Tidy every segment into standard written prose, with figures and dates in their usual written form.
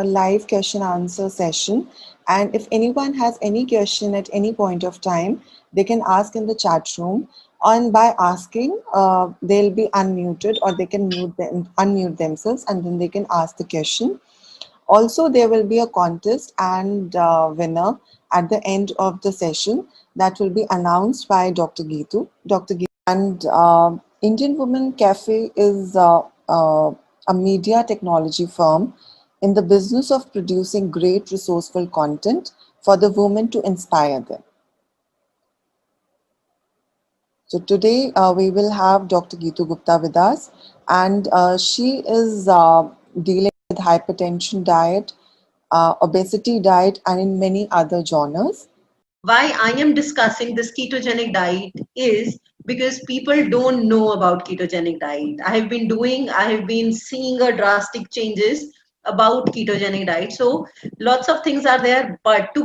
Live question answer session. And if anyone has any question at any point of time, they can ask in the chat room. And by asking, they'll be unmuted or they can unmute themselves and then they can ask the question. Also, there will be a contest and winner at the end of the session that will be announced by Dr. Geetu. Dr. Geetu. And Indian Women Cafe is a media technology firm in the business of producing great resourceful content for the women to inspire them. So today we will have Dr. Geetu Gupta with us, and she is dealing with hypertension diet, obesity diet, and in many other genres. Why I am discussing this ketogenic diet is because people don't know about ketogenic diet. I have been seeing a drastic changes about ketogenic diet. So lots of things are there, but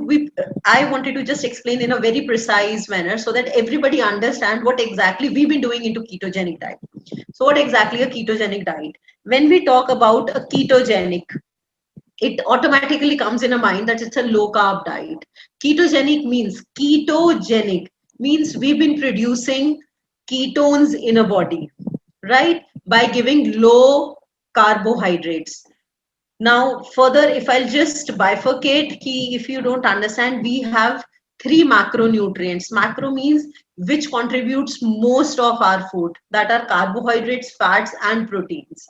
I wanted to just explain in a very precise manner so that everybody understand what exactly we've been doing into ketogenic diet. So what exactly a ketogenic diet? When we talk about a ketogenic, it automatically comes in a mind that it's a low carb diet. Ketogenic means we've been producing ketones in a body, right? By giving low carbohydrates. Now, further, if I'll just bifurcate, if you don't understand, we have three macronutrients. Macro means which contributes most of our food, that are carbohydrates, fats, and proteins,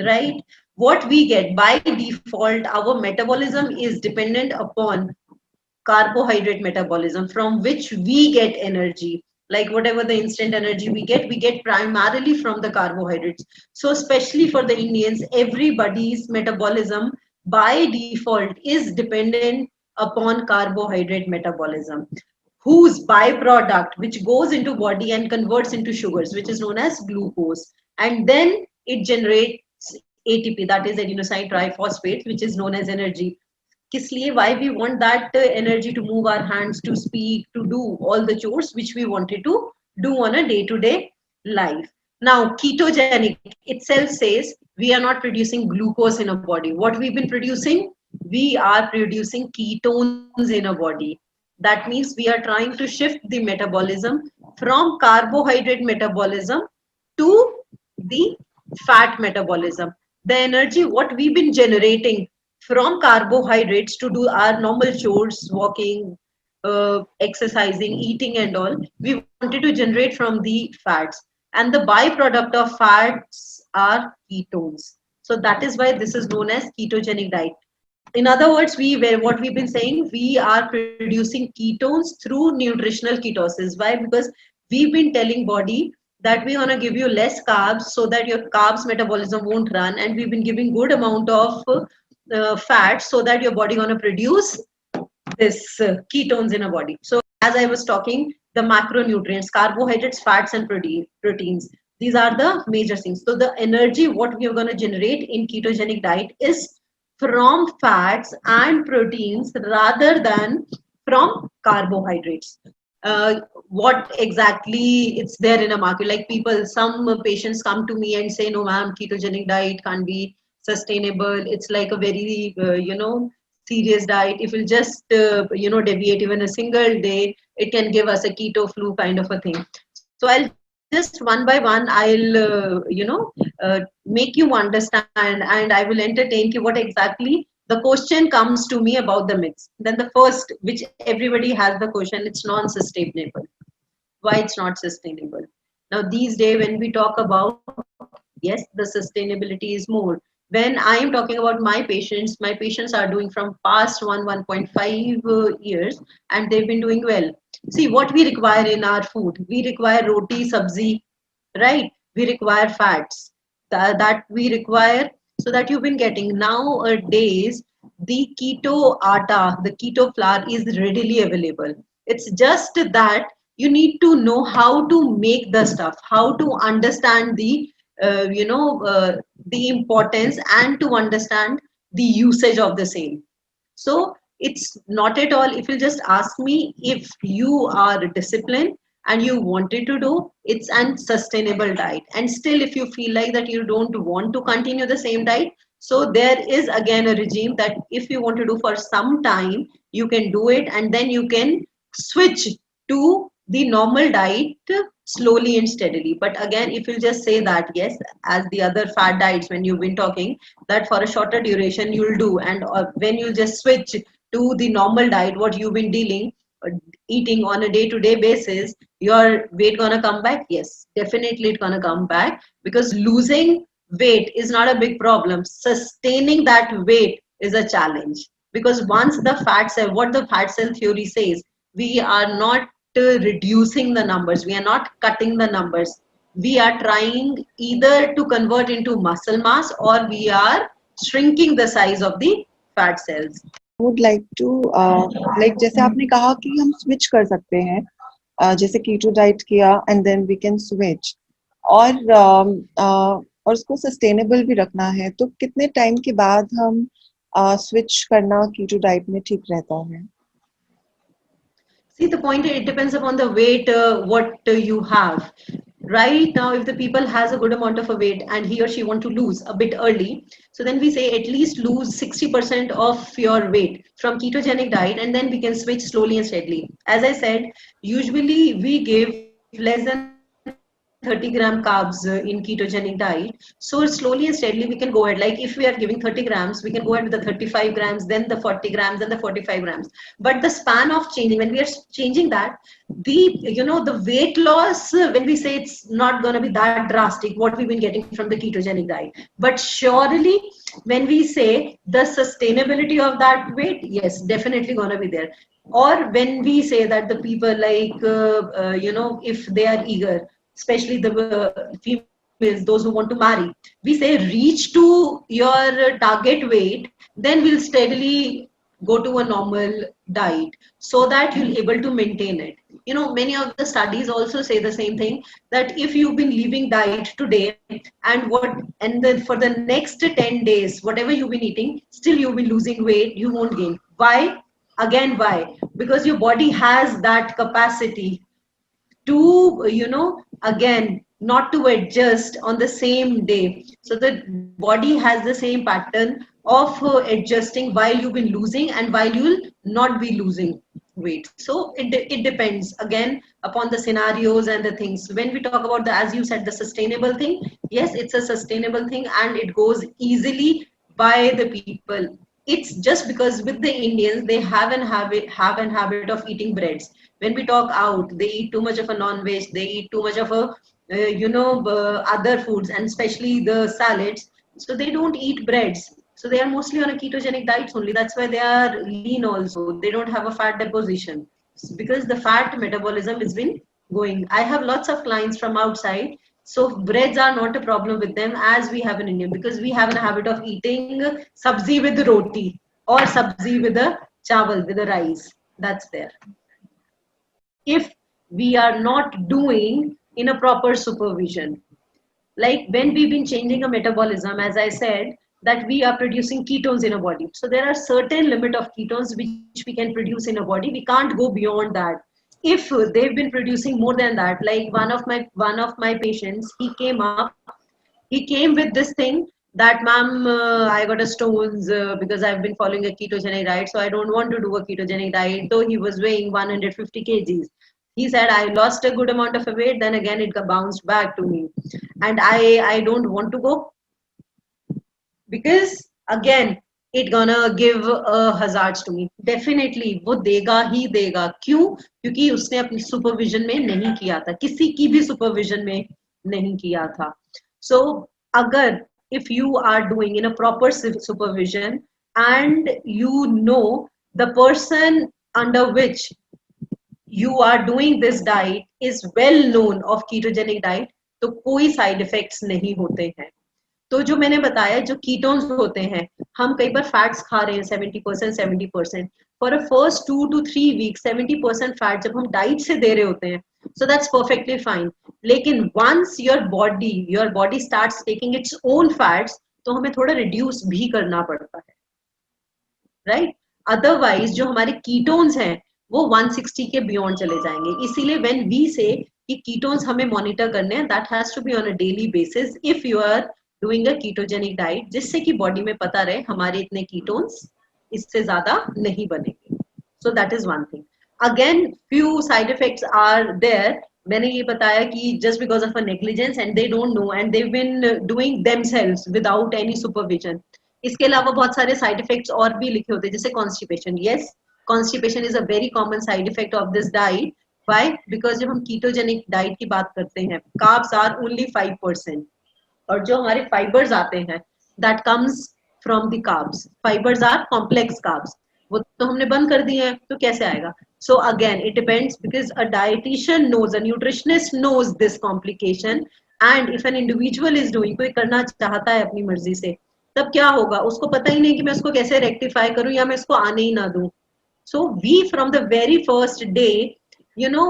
right? What we get by default, our metabolism is dependent upon carbohydrate metabolism from which we get energy. Like whatever the instant energy we get primarily from the carbohydrates. So especially for the Indians, everybody's metabolism by default is dependent upon carbohydrate metabolism, whose byproduct which goes into body and converts into sugars, which is known as glucose, and then it generates ATP, that is adenosine triphosphate, which is known as energy. Kisliye, why we want that energy to move our hands, to speak, to do all the chores which we wanted to do on a day-to-day life. Now ketogenic itself says we are not producing glucose in a body. What we've been producing, we are producing ketones in a body. That means we are trying to shift the metabolism from carbohydrate metabolism to the fat metabolism. The energy what we've been generating from carbohydrates to do our normal chores, walking, exercising, eating, and all, we wanted to generate from the fats. And the byproduct of fats are ketones. So that is why this is known as ketogenic diet. In other words, what we've been saying, we are producing ketones through nutritional ketosis. Why? Because we've been telling body that we're going to give you less carbs so that your carbs metabolism won't run, and we've been giving good amount of fat so that your body going to produce this ketones in a body. So as I was talking, the macronutrients, carbohydrates, fats, and proteins, these are the major things. So the energy what we are going to generate in ketogenic diet is from fats and proteins rather than from carbohydrates. What exactly it's there in a market? Like people, some patients come to me and say, no ma'am, ketogenic diet can't be sustainable. It's like a very serious diet. If we'll just deviate even a single day, it can give us a keto flu kind of a thing. So I'll just one by one, I'll make you understand, and I will entertain you what exactly the question comes to me about the myths. Then the first, which everybody has the question, it's non-sustainable. Why it's not sustainable? Now these days when we talk about, yes, the sustainability is more. When I am talking about my patients are doing from past 1.5 years, and they've been doing well. See what we require in our food. We require roti, sabzi, right? We require fats that we require, so that you've been getting nowadays. The keto atta, the keto flour is readily available. It's just that you need to know how to make the stuff, how to understand the the importance and to understand the usage of the same. So it's not at all, if you just ask me, if you are disciplined and you wanted to do, it's an sustainable diet. And still, if you feel like that you don't want to continue the same diet, so there is again a regime that if you want to do for some time, you can do it and then you can switch to the normal diet slowly and steadily. But again, if you just say that, yes, as the other fat diets, when you've been talking, that for a shorter duration you'll do, and when you just switch to the normal diet, what you've been uh, eating on a day-to-day basis, your weight gonna come back? Yes, definitely it's gonna come back, because losing weight is not a big problem. Sustaining that weight is a challenge, because once the fat cell, what the fat cell theory says, we are not reducing the numbers, we are not cutting the numbers, we are trying either to convert into muscle mass or we are shrinking the size of the fat cells. Would like to like जैसे आपने कहा कि हम switch कर सकते हैं, जैसे keto diet किया and then we can switch, और उसको सस्टेनेबल भी रखना है, तो कितने टाइम के बाद हम स्विच करना कीटो डाइट में ठीक रहता है? See, the point, it depends upon the weight what you have. Right now, if the people has a good amount of a weight and he or she want to lose a bit early, so then we say at least lose 60% of your weight from ketogenic diet, and then we can switch slowly and steadily. As I said, usually we give less than 30 gram carbs in ketogenic diet. So slowly and steadily we can go ahead. Like if we are giving 30 grams, we can go ahead with the 35 grams, then the 40 grams, then the 45 grams. But the span of changing, when we are changing that, the weight loss, when we say it's not going to be that drastic, what we've been getting from the ketogenic diet. But surely, when we say the sustainability of that weight, yes, definitely going to be there. Or when we say that the people, like if they are eager, especially the females, those who want to marry, we say reach to your target weight, then we'll steadily go to a normal diet, so that you'll able to maintain it. Many of the studies also say the same thing, that if you've been leaving diet today and then for the next 10 days, whatever you've been eating, still you'll be losing weight, you won't gain. Why? Again, why? Because your body has that capacity to again not to adjust on the same day. So the body has the same pattern of adjusting while you've been losing and while you'll not be losing weight. So it depends again upon the scenarios and the things. When we talk about the, as you said, the sustainable thing, yes, it's a sustainable thing and it goes easily by the people. It's just because with the Indians, they have an habit of eating breads. When we talk out, they eat too much of a non-veg, they eat too much of a other foods, and especially the salads. So they don't eat breads. So they are mostly on a ketogenic diet only. That's why they are lean also. They don't have a fat deposition, because the fat metabolism has been going. I have lots of clients from outside. So breads are not a problem with them as we have in India, because we have a habit of eating sabzi with roti or sabzi with the chawal, with the rice. That's there. If we are not doing in a proper supervision, like when we've been changing a metabolism, as I said, that we are producing ketones in a body. So there are certain limit of ketones which we can produce in a body. We can't go beyond that. If they've been producing more than that, like one of my patients, he came with this thing that, ma'am, I got a stones because I've been following a ketogenic diet, so I don't want to do a ketogenic diet. Though he was weighing 150 kgs, he said, I lost a good amount of weight, then again it bounced back to me, and I don't want to go, because again it gonna give hazards to me. Definitely वो देगा ही देगा. क्यों? क्योंकि उसने अपनी supervision में नहीं किया था, किसी की भी सुपरविजन में नहीं किया था. So अगर if you are doing in a proper supervision and the person under which you are doing this diet is well known of ketogenic diet, तो कोई side effects नहीं होते हैं. तो जो मैंने बताया, जो कीटोन्स होते हैं, हम कई बार फैट्स खा रहे हैं 70% for a first 2 to 3 weeks 70% fat जब हम डाइट से दे रहे होते हैं, सो दैट्स परफेक्टली फाइन. लेकिन once your body starts taking its own fats, तो हमें थोड़ा reduce भी करना पड़ता है, राइट. अदरवाइज जो हमारे कीटोन्स हैं वो 160 के बियॉन्ड चले जाएंगे. इसीलिए व्हेन वी से कि कीटोन्स हमें मॉनिटर करने हैं, that has to be on a daily basis if you are doing a ketogenic diet, जिससे कि बॉडी में पता रहे हमारे इतने कीटोन्स, इससे ज्यादा नहीं बनेंगे. So that is one thing. Again few side effects are there. मैंने ये बताया कि just because of a negligence and they don't know and they been doing themselves without any supervision. इसके अलावा बहुत सारे साइड इफेक्ट्स और भी लिखे होते हैं, जैसे constipation. Yes, constipation is a very common side effect of this diet. Why? Because जब हम कीटोजेनिक डाइट की बात करते हैं, कार्ब्स आर ओनली 5%, और जो हमारे फाइबर्स आते हैं that comes from the carbs. Fibres are complex carbs, वो तो हमने बंद कर दिए हैं, तो कैसे आएगा? So again, it depends, because a dietitian knows, a nutritionist knows this complication, and if an individual is doing, कोई करना चाहता है अपनी मर्जी से, तब क्या होगा? उसको पता ही नहीं कि मैं उसको कैसे रेक्टिफाई करूं या मैं इसको आने ही ना दूं. So we from the very first day, you know,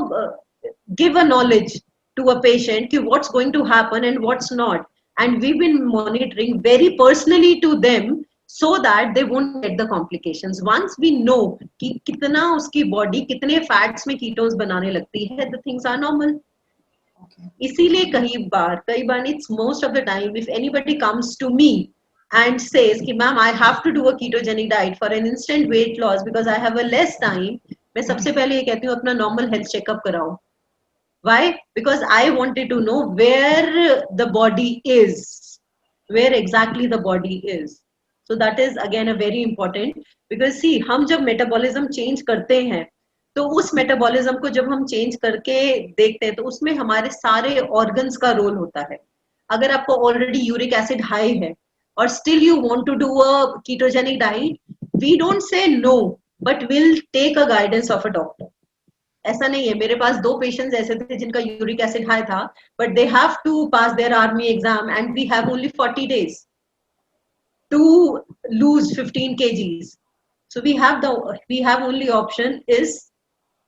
give a knowledge to a patient कि what's going to happen and what's not, and we've been monitoring very personally to them so that they won't get the complications. Once we know कि कितना उसकी body कितने fats में ketones बनाने लगती है, the things are normal. Okay. इसीलिए कई बार it's most of the time, if anybody comes to me and says कि ma'am I have to do a ketogenic diet for an instant weight loss because I have a less time, मैं सबसे पहले ये कहती हूँ अपना normal health checkup कराओ. Why? Because I wanted to know where the body is, where exactly the body is. So that is again a very important, because see, हम जब metabolism change करते हैं, तो उस metabolism को जब हम change करके देखते हैं, तो उसमें हमारे सारे organs का role होता है. अगर आपको already uric acid high है और still you want to do a ketogenic diet, we don't say no, but we'll take a guidance of a doctor. ऐसा नहीं है. मेरे पास 2 पेशेंट्स ऐसे थे जिनका यूरिक एसिड हाई था, but they have to pass their army exam and we have only 40 days to lose 15 kgs. So we have only option is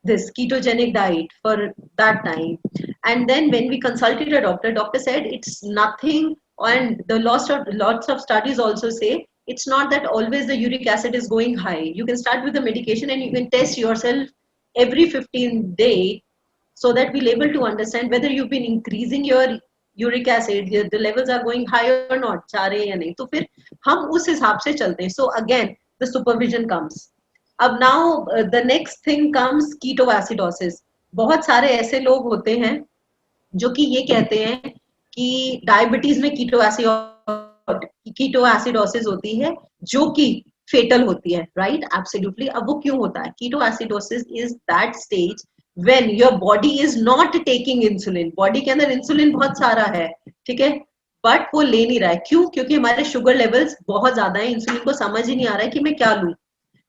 this ketogenic diet for that time. And then when we consulted a doctor said it's nothing, and the lots of studies also say it's not that always the uric acid is going high. You can start with the medication and you can test yourself every 15 days, so that we'll able to understand whether you've been increasing your uric acid, the levels are going higher or not, जा रहे हैं या नहीं. तो फिर हम उस हिसाब से चलते हैं. So again the supervision comes. अब now the next thing comes ketoacidosis. बहुत सारे ऐसे लोग होते हैं जो कि ये कहते हैं कि डायबिटीज में कीटोएसिडोसिस होती है जो कि फेटल होती है, राइट? एब्सोल्युटली. अब वो क्यों होता है? Ketoacidosis is that stage when your body is not taking insulin. Body के अंदर इंसुलिन बहुत सारा है, ठीक है, बट वो ले नहीं रहा है. क्यों? क्योंकि हमारे शुगर लेवल्स बहुत ज्यादा है, इंसुलिन को समझ ही नहीं आ रहा है कि मैं क्या लूं.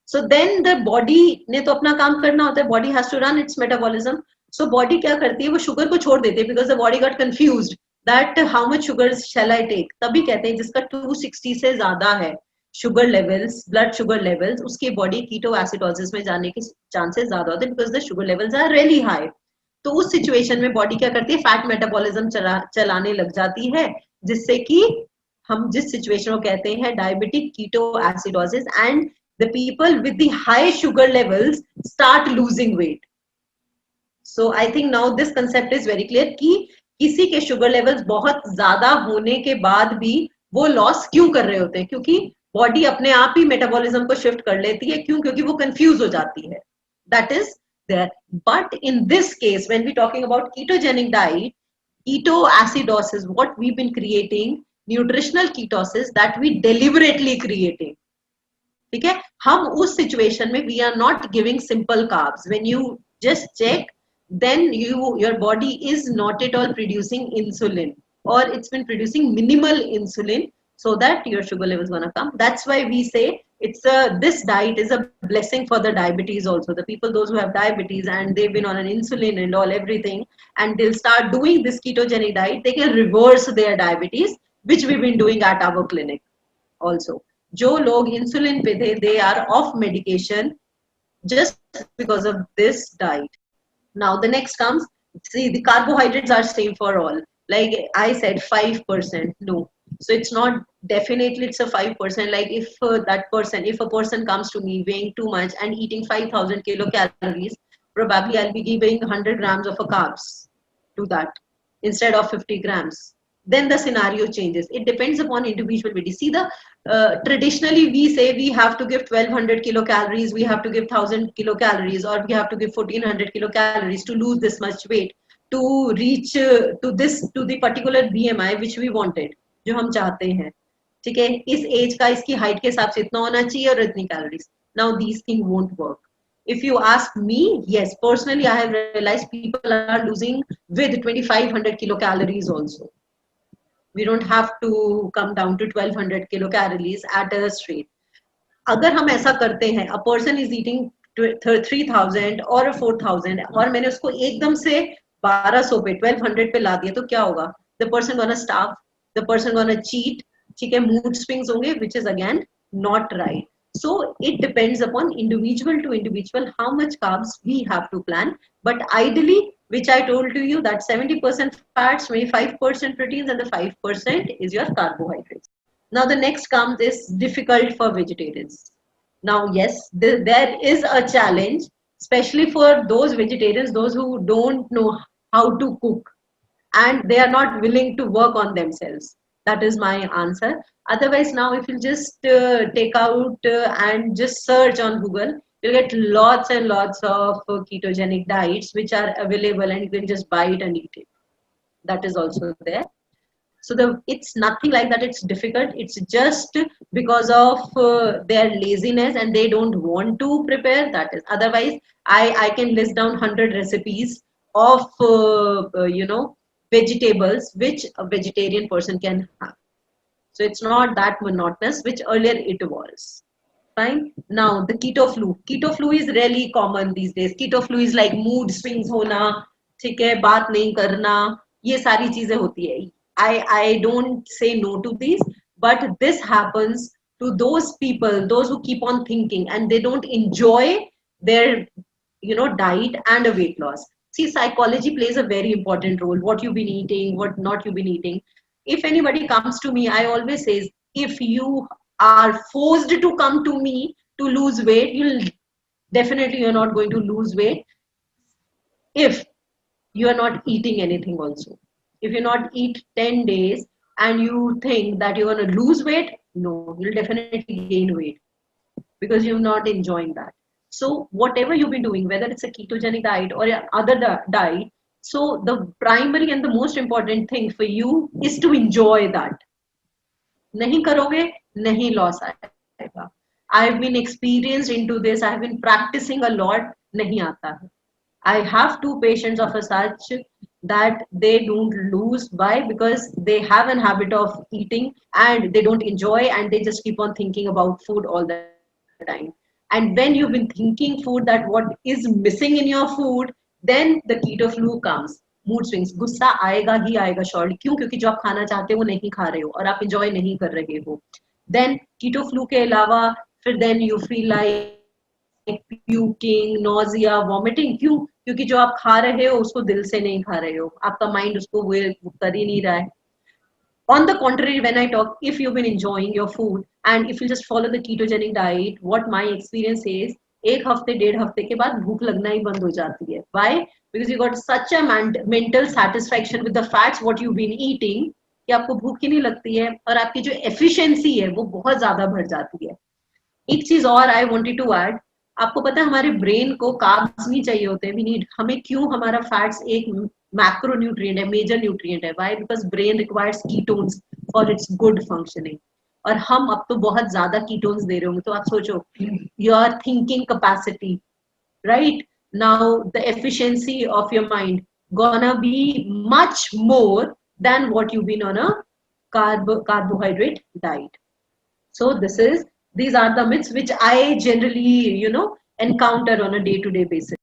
सो देन द बॉडी ने तो अपना काम करना होता है, body has to run its metabolism. So body क्या करती है? वो शुगर को छोड़ देती है, because the body got confused that how much sugar shall I take. तभी कहते हैं जिसका 260 से ज्यादा है sugar levels, blood sugar levels, उसकी बॉडी कीटोएसिडोसिस में जाने के चांसेस ज्यादा होते हैं, because the sugar levels are really high. तो उस सिचुएशन में बॉडी क्या करती है? फैट मेटाबॉलिज्म चलाने लग जाती है, जिससे कि हम जिस सिचुएशन को कहते हैं diabetic ketoacidosis, and the people with the high sugar levels start losing weight. So I think now this concept is very clear कि किसी के sugar levels बहुत ज्यादा होने के बाद भी वो लॉस क्यों कर रहे होते हैं? क्योंकि बॉडी अपने आप ही मेटाबॉलिज्म को शिफ्ट कर लेती है. क्यों? क्योंकि वो कंफ्यूज हो जाती है. That is there. But in this case when we talking about ketogenic diet, ketoacidosis, what we've been creating, nutritional ketosis that we deliberately creating. ठीक है, हम उस सिचुएशन में we are not giving simple carbs. When you just check, then your body is not at all producing insulin, or it's been producing minimal insulin, so that your sugar level is going to come. That's why we say this diet is a blessing for the diabetes also. The people, those who have diabetes and they've been on an insulin and all everything, and they'll start doing this ketogenic diet, they can reverse their diabetes, which we've been doing at our clinic also. जो लोग insulin पे थे, they are off medication just because of this diet. Now the next comes See, the carbohydrates are same for all. Like I said, 5%. No. So it's not definitely it's a 5%. Like if if a person comes to me weighing too much and eating 5,000 kilocalories, probably I'll be giving 100 grams of a carbs to that instead of 50 grams. Then the scenario changes. It depends upon individual body. See, the traditionally we say we have to give 1200 kilocalories, we have to give 1000 kilocalories, or we have to give 1400 kilocalories to lose this much weight to reach to the particular BMI which we wanted, जो हम चाहते हैं. ठीक है, इस as का इसकी height के हिसाब से इतना होना चाहिए और इतनी calories. Now these thing won't work. If you ask me, yes, personally, I have realized people are losing with 2500 kilocalories also. We don't have to come down to 1200 kilocalories at a straight. अगर हम ऐसा करते हैं, a person is eating 3000 or 4000 और मैंने उसको एकदम से 1200 पे 1200 पे ला दिया तो क्या होगा? The person gonna starve, the person gonna cheat, ठीक है, mood swings होंगे, which is again not right. So it depends upon individual to individual how much carbs we have to plan. But ideally, which I told to you, that 70% fats, 25% proteins, and the 5% is your carbohydrates. Now the next comes is difficult for vegetarians. Now, yes, there is a challenge, especially for those vegetarians, those who don't know how to cook and they are not willing to work on themselves. That is my answer. Otherwise, now if you just take out and just search on Google, you'll get lots and lots of ketogenic diets which are available and you can just buy it and eat it. That is also there. So it's nothing like that it's difficult. It's just because of their laziness and they don't want to prepare. That is, otherwise I can list down 100 recipes of vegetables which a vegetarian person can have. So it's not that monotonous, which earlier it was. Fine. Now the keto flu. Keto flu is really common these days. Keto flu is like mood swings होना, ठीक है, बात नहीं करना, ये सारी चीजें होती है. I don't say no to these, but this happens to those people, those who keep on thinking and they don't enjoy their diet and a weight loss. See, psychology plays a very important role. What you've been eating, what not you've been eating. If anybody comes to me, I always say, if you are forced to come to me to lose weight, you're not going to lose weight if you are not eating anything also. If you not eat 10 days and you think that you're going to lose weight, no, you'll definitely gain weight because you're not enjoying that. So whatever you've been doing, whether it's a ketogenic diet or other diet, so the primary and the most important thing for you is to enjoy that. नहीं करोगे, नहीं loss आएगा. I've been experienced into this. I've been practicing a lot. नहीं आता है. I have 2 patients of a such that they don't lose. Why? Because they have an habit of eating and they don't enjoy and they just keep on thinking about food all the time. And when you've been thinking food, that what is missing in your food, then the keto flu comes. Mood swings, गुस्सा आएगा ही आएगा surely. क्यों? क्योंकि जो आप खाना चाहते हो वो नहीं खा रहे हो और आप enjoy नहीं कर रहे हो. Then keto flu के अलावा फिर then you feel like puking, nausea, vomiting. क्यों? क्योंकि जो आप खा रहे हो उसको दिल से नहीं खा रहे हो, आपका माइंड उसको वो कर ही नहीं रहा है. On the contrary, when I talk, if you've been enjoying your food and if you just follow the ketogenic diet, what my experience is, एक हफ्ते 1.5 हफ्ते के बाद भूख लगना ही बंद हो जाती है. Why? Because you got such a mental satisfaction with the fats what you've been eating कि आपको भूख ही नहीं लगती है और आपकी जो efficiency है वो बहुत ज्यादा बढ़ जाती है. एक चीज और I wanted to add, आपको पता है हमारे ब्रेन को कार्ब्स नहीं चाहिए होते. वी नीड, हमें क्यों, हमारा फैट्स एक मैक्रो न्यूट्रिएंट है, मेजर न्यूट्रिएंट है. Why? Because brain requires ketones for its good functioning. और हम अब तो बहुत ज्यादा कीटोन्स दे रहे होंगे. तो आप सोचो, your thinking capacity, right now the efficiency of your mind gonna be much more than what you've been on a carbohydrate diet. So these are the myths which I generally, encounter on a day-to-day basis.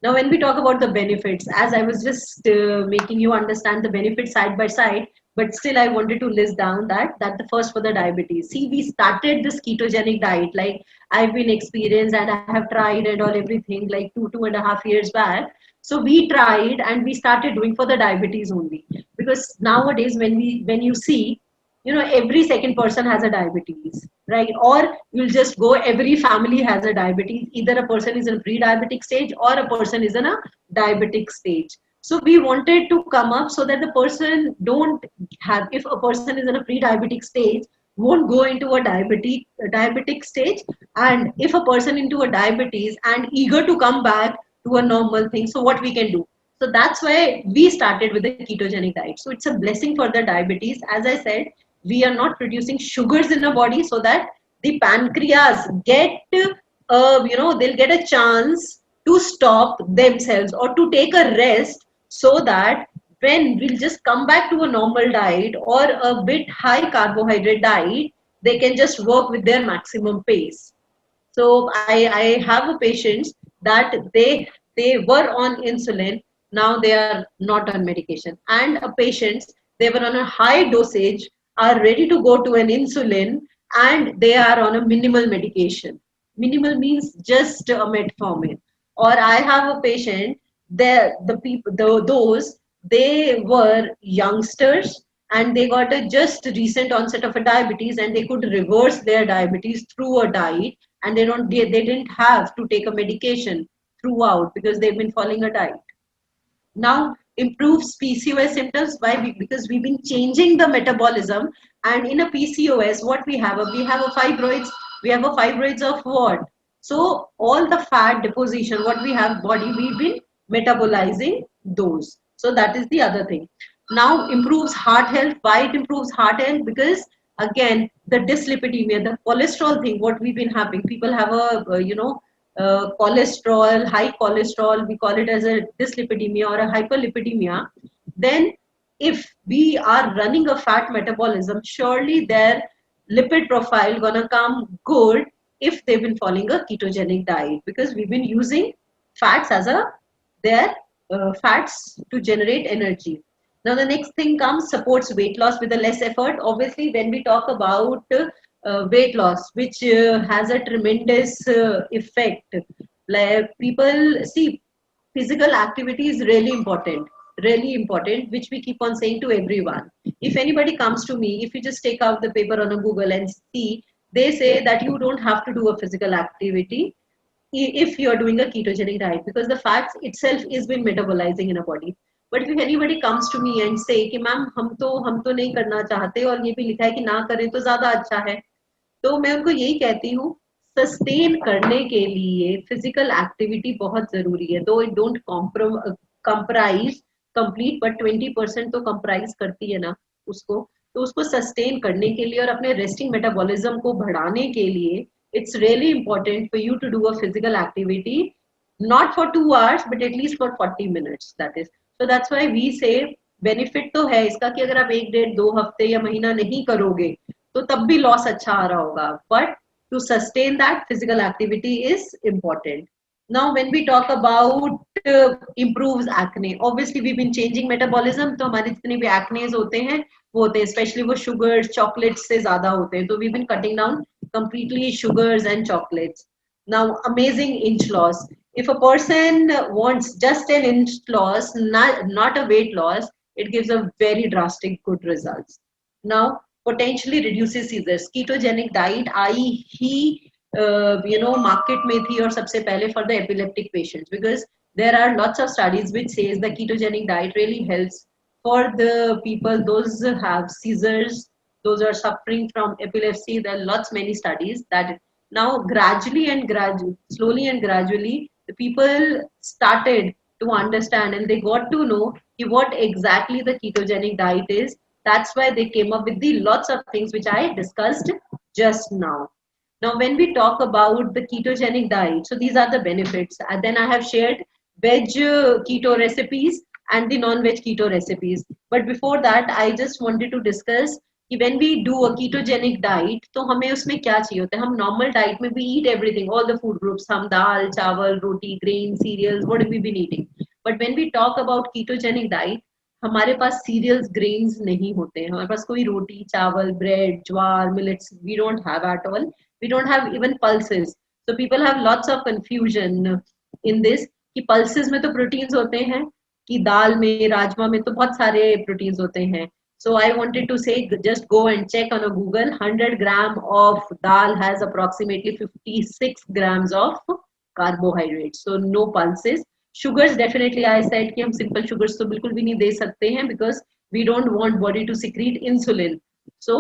Now, when we talk about the benefits, as I was just making you understand the benefits side by side, but still I wanted to list down that the first for the diabetes. See, we started this ketogenic diet, like I've been experienced and I have tried and all everything like 2.5 years back. So we tried and we started doing for the diabetes only, because nowadays when you see, you know, every second person has a diabetes, right? Or you'll just go, every family has a diabetes, either a person is in pre-diabetic stage or a person is in a diabetic stage. So we wanted to come up so that the person don't have, if a person is in a pre-diabetic stage, won't go into a diabetic stage, and if a person into a diabetes and eager to come back to a normal thing, so what we can do. So that's why we started with the ketogenic diet. So it's a blessing for the diabetes. As I said, we are not producing sugars in the body, so that the pancreas get, they'll get a chance to stop themselves or to take a rest, so that when we'll just come back to a normal diet or a bit high carbohydrate diet, they can just work with their maximum pace. So I have a patients that they were on insulin, now they are not on medication, and a patients, they were on a high dosage, are ready to go to an insulin, and they are on a minimal medication. Minimal means just a metformin. Or I have a patient, the people, those, they were youngsters and they got a just recent onset of a diabetes, and they could reverse their diabetes through a diet, and they didn't have to take a medication throughout because they've been following a diet. Now improves PCOS symptoms. Why? Because we've been changing the metabolism. And in a PCOS, what we have, we have a fibroids. We have a fibroids of what? So all the fat deposition, what we have body, we've been metabolizing those. So that is the other thing. Now improves heart health. Why it improves heart health? Because again, the dyslipidemia, the cholesterol thing, what we've been having, people have a, cholesterol, high cholesterol, we call it as a dyslipidemia or a hyperlipidemia. Then if we are running a fat metabolism, surely their lipid profile gonna come good if they've been following a ketogenic diet, because we've been using fats as a their fats to generate energy. Now the next thing comes, supports weight loss with a less effort. Obviously, when we talk about weight loss, which has a tremendous effect, like people see, physical activity is really important, which we keep on saying to everyone. If anybody comes to me, if you just take out the paper on a Google and see, they say that you don't have to do a physical activity if you're doing a ketogenic diet, because the fats itself is been metabolizing in a body. But if anybody comes to me and say कि ma'am हम तो नहीं करना चाहते और ये भी लिखा है कि ना करें तो ज्यादा अच्छा है, तो मैं उनको यही कहती हूँ, सस्टेन करने के लिए फिजिकल एक्टिविटी बहुत जरूरी है. दो it don't comprise complete, but 20% तो कंप्राइज करती है ना उसको. तो उसको सस्टेन करने के लिए और अपने रेस्टिंग मेटाबॉलिज्म को बढ़ाने के लिए, it's really important for you to do a physical activity, not for 2 hours but at least for 40 minutes. That is, so that's why we say benefit तो है इसका कि अगर आप 1 डेढ़ 2 हफ्ते या महीना नहीं करोगे तो तब भी लॉस अच्छा आ रहा होगा, but to sustain that, physical activity is important. Now when we talk about improves acne, obviously we've been changing metabolism, तो हमारे जितने भी acnes होते हैं वो होते हैं, especially वो sugars chocolates से ज्यादा होते हैं, तो we've been cutting down completely sugars and chocolates. Now amazing inch loss. If a person wants just an inch loss, not a weight loss, it gives a very drastic good results. Now potentially reduces seizures. Ketogenic diet I he market में थी और सबसे पहले for the epileptic patients, because there are lots of studies which says the ketogenic diet really helps for the people those who have seizures, those who are suffering from epilepsy. There are lots many studies that now slowly and gradually the people started to understand and they got to know what exactly the ketogenic diet is. That's why they came up with the lots of things which I discussed just now. Now, when we talk about the ketogenic diet, so these are the benefits. And then I have shared veg keto recipes and the non-veg keto recipes. But before that, I just wanted to discuss कि when we do a ketogenic diet, तो हमें उसमें क्या चाहिए होता है. हम normal diet में we eat everything, all the food groups. हम दाल, चावल, roti, grain, cereals, what have we been eating? But when we talk about ketogenic diet, हमारे पास सीरियल्स ग्रेन्स नहीं होते हैं, हमारे पास कोई रोटी चावल ब्रेड ज्वार millets we don't have at all, we don't have even pulses. So people have lots of confusion in this कि pulses में तो proteins होते हैं, कि दाल में राजमा में तो बहुत सारे proteins होते हैं. So I wanted to say just go and check on a Google. 100 gram of dal has approximately 56 grams of carbohydrates. So no pulses. Sugars definitely I said कि हम simple sugars तो बिल्कुल भी नहीं दे सकते हैं because we don't want body to secrete insulin. So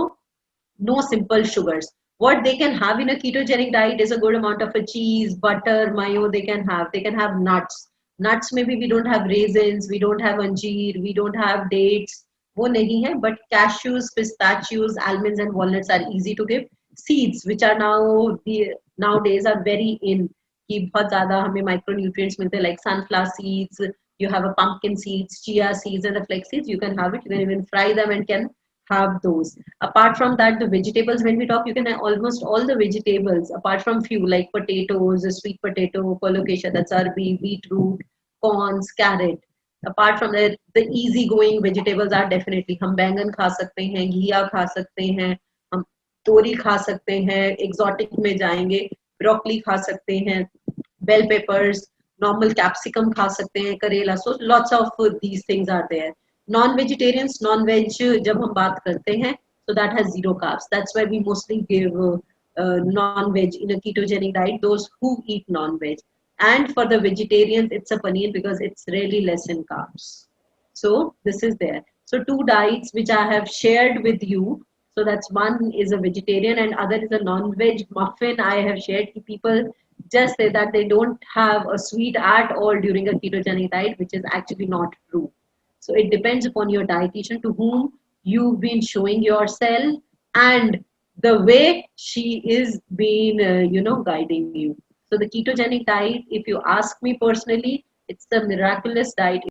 no simple sugars. What they can have in a ketogenic diet is a good amount of a cheese, butter, mayo they can have. They can have nuts. Nuts maybe we don't have raisins, we don't have anjeer, we don't have dates. वो नहीं है, but cashews, pistachios, almonds and walnuts are easy to give. Seeds, which are nowadays are very in, कि बहुत ज़्यादा हमें micronutrients मिलते हैं, like sunflower seeds, you have a pumpkin seeds, chia seeds and the flax seeds, you can have it. You can even fry them and can have those. Apart from that, the vegetables, when we talk, you can have almost all the vegetables, apart from few like potatoes, sweet potato, colocasia, that's arbi, beetroot, corns, carrot. Apart from that, the easy going vegetables are definitely हम बैंगन खा सकते हैं, घिया खा सकते हैं, हम तोरी खा सकते हैं, exotic में जाएंगे ब्रोकली खा सकते हैं, bell peppers, normal capsicum खा सकते हैं, करेला. So lots of these things are there. Non-vegetarians, non-veg जब हम बात करते हैं, so that has zero carbs. That's why we mostly give non-veg in a ketogenic diet, those who eat non-veg. And for the vegetarians, it's a paneer because it's really less in carbs. So this is there. So two diets which I have shared with you. So that's one is a vegetarian and other is a non-veg muffin. I have shared. People just say that they don't have a sweet at all during a ketogenic diet, which is actually not true. So it depends upon your dietitian to whom you've been showing yourself and the way she is been, guiding you. So the ketogenic diet, if you ask me personally, it's the miraculous diet.